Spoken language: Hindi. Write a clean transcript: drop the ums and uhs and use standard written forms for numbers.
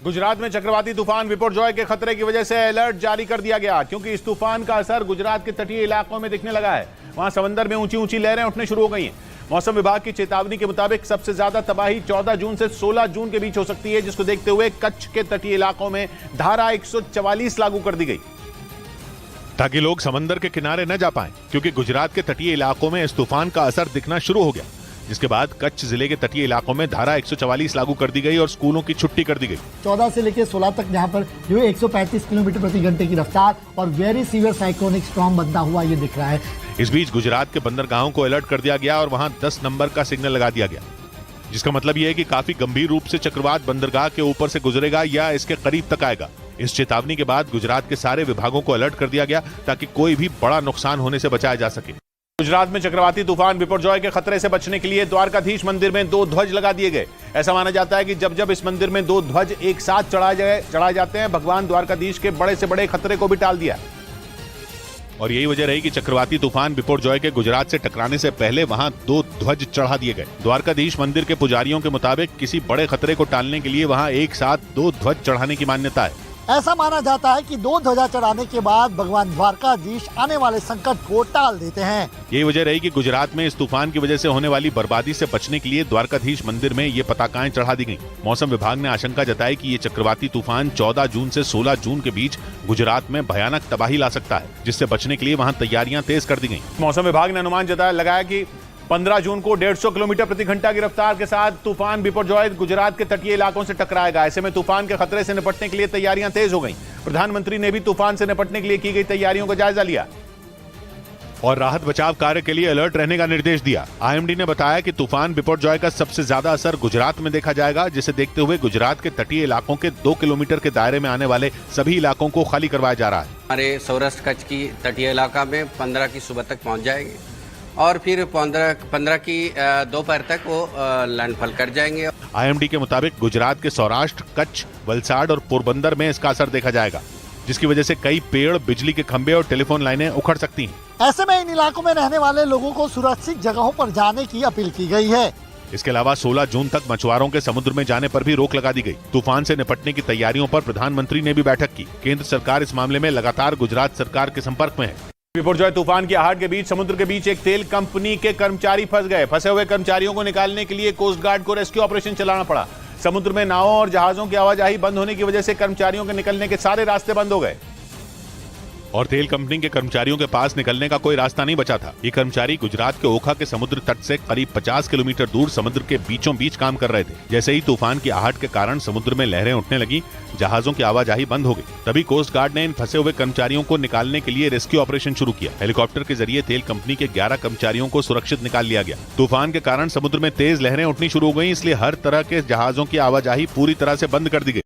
गुजरात में चक्रवाती तूफान बिपरजॉय के खतरे की वजह से अलर्ट जारी कर दिया गया, क्योंकि इस तूफान का असर गुजरात के तटीय इलाकों में दिखने लगा है। वहां समंदर में ऊंची ऊंची लहरें उठने शुरू हो गई हैं। मौसम विभाग की चेतावनी के मुताबिक सबसे ज्यादा तबाही 14 जून से 16 जून के बीच हो सकती है, जिसको देखते हुए कच्छ के तटीय इलाकों में धारा 144 लागू कर दी गई, ताकि लोग समंदर के किनारे न जा पाएं, क्योंकि गुजरात के तटीय इलाकों में इस तूफान का असर दिखना शुरू हो गया, जिसके बाद कच्छ जिले के तटीय इलाकों में धारा 144 लागू कर दी गई और स्कूलों की छुट्टी कर दी गई। 14 से लेकर 16 तक जहां पर जो है 135 किलोमीटर प्रति घंटे की रफ्तार और वेरी सीवियर साइक्लोनिक स्टॉर्म बनता हुआ ये दिख रहा है। इस बीच गुजरात के बंदरगाहों को अलर्ट कर दिया गया और वहां 10 नंबर का सिग्नल लगा दिया गया, जिसका मतलब यह है कि काफी गंभीर रूप से चक्रवात बंदरगाह के ऊपर से गुजरेगा या इसके करीब तक आएगा। इस चेतावनी के बाद गुजरात के सारे विभागों को अलर्ट कर दिया गया, ताकि कोई भी बड़ा नुकसान होने से बचाया जा सके। गुजरात में चक्रवाती तूफान बिपरजॉय के खतरे से बचने के लिए द्वारकाधीश मंदिर में 2 ध्वज लगा दिए गए। ऐसा माना जाता है कि जब जब इस मंदिर में 2 ध्वज एक साथ चढ़ाए जाते हैं, भगवान द्वारकाधीश के बड़े से बड़े खतरे को भी टाल दिया। और यही वजह रही कि चक्रवाती तूफान बिपरजॉय के गुजरात से टकराने से पहले वहां 2 ध्वज चढ़ा दिए गए। द्वारकाधीश मंदिर के पुजारियों के मुताबिक किसी बड़े खतरे को टालने के लिए वहां एक साथ 2 ध्वज चढ़ाने की मान्यता है। ऐसा माना जाता है कि 2 ध्वजा चढ़ाने के बाद भगवान द्वारकाधीश आने वाले संकट को टाल देते हैं। यही वजह रही कि गुजरात में इस तूफान की वजह से होने वाली बर्बादी से बचने के लिए द्वारकाधीश मंदिर में ये पताकाएं चढ़ा दी गईं। मौसम विभाग ने आशंका जताई कि ये चक्रवाती तूफान 14 जून से 16 जून के बीच गुजरात में भयानक तबाही ला सकता है, जिससे बचने के लिए वहाँ तैयारियां तेज कर दी गयी। मौसम विभाग ने अनुमान लगाया कि 15 जून को 150 किलोमीटर प्रति घंटा की रफ्तार के साथ तूफान बिपरजॉय गुजरात के तटीय इलाकों से टकराएगा। ऐसे में तूफान के खतरे से निपटने के लिए तैयारियां तेज हो गईं। प्रधानमंत्री ने भी तूफान से निपटने के लिए की गई तैयारियों का जायजा लिया और राहत बचाव कार्य के लिए अलर्ट रहने का निर्देश दिया। आईएमडी ने बताया कि तूफान बिपरजॉय का सबसे ज्यादा असर गुजरात में देखा जाएगा, जिसे देखते हुए गुजरात के तटीय इलाकों के 2 किलोमीटर के दायरे में आने वाले सभी इलाकों को खाली करवाया जा रहा है। हमारे सौराष्ट्र कच्छ की तटीय इलाका में 15 की सुबह तक पहुंच जाएंगे और फिर 15 की दोपहर तक वो लैंडफॉल कर जाएंगे। आईएमडी के मुताबिक गुजरात के सौराष्ट्र, कच्छ, वलसाड और पोरबंदर में इसका असर देखा जाएगा, जिसकी वजह से कई पेड़, बिजली के खंभे और टेलीफोन लाइनें उखड़ सकती हैं। ऐसे में इन इलाकों में रहने वाले लोगों को सुरक्षित जगहों पर जाने की अपील की गई है। इसके अलावा 16 जून तक मछुआरों के समुद्र में जाने पर भी रोक लगा दी गई। तूफान से निपटने की तैयारियों पर प्रधानमंत्री ने भी बैठक की। केंद्र सरकार इस मामले में लगातार गुजरात सरकार के संपर्क में है। बिपरजॉय तूफान की आहट के बीच समुद्र के बीच एक तेल कंपनी के कर्मचारी फंस गए। फंसे हुए कर्मचारियों को निकालने के लिए कोस्ट गार्ड को रेस्क्यू ऑपरेशन चलाना पड़ा। समुद्र में नावों और जहाजों की आवाजाही बंद होने की वजह से कर्मचारियों के निकलने के सारे रास्ते बंद हो गए और तेल कंपनी के कर्मचारियों के पास निकलने का कोई रास्ता नहीं बचा था। ये कर्मचारी गुजरात के ओखा के समुद्र तट से करीब 50 किलोमीटर दूर समुद्र के बीचों बीच काम कर रहे थे। जैसे ही तूफान की आहट के कारण समुद्र में लहरें उठने लगी, जहाजों की आवाजाही बंद हो गई। तभी कोस्ट गार्ड ने इन फंसे हुए कर्मचारियों को निकालने के लिए रेस्क्यू ऑपरेशन शुरू किया। हेलीकॉप्टर के जरिए तेल कंपनी के 11 कर्मचारियों को सुरक्षित निकाल लिया गया। तूफान के कारण समुद्र में तेज लहरें उठनी शुरू हो गई, इसलिए हर तरह के जहाजों की आवाजाही पूरी तरह से बंद कर दी गई।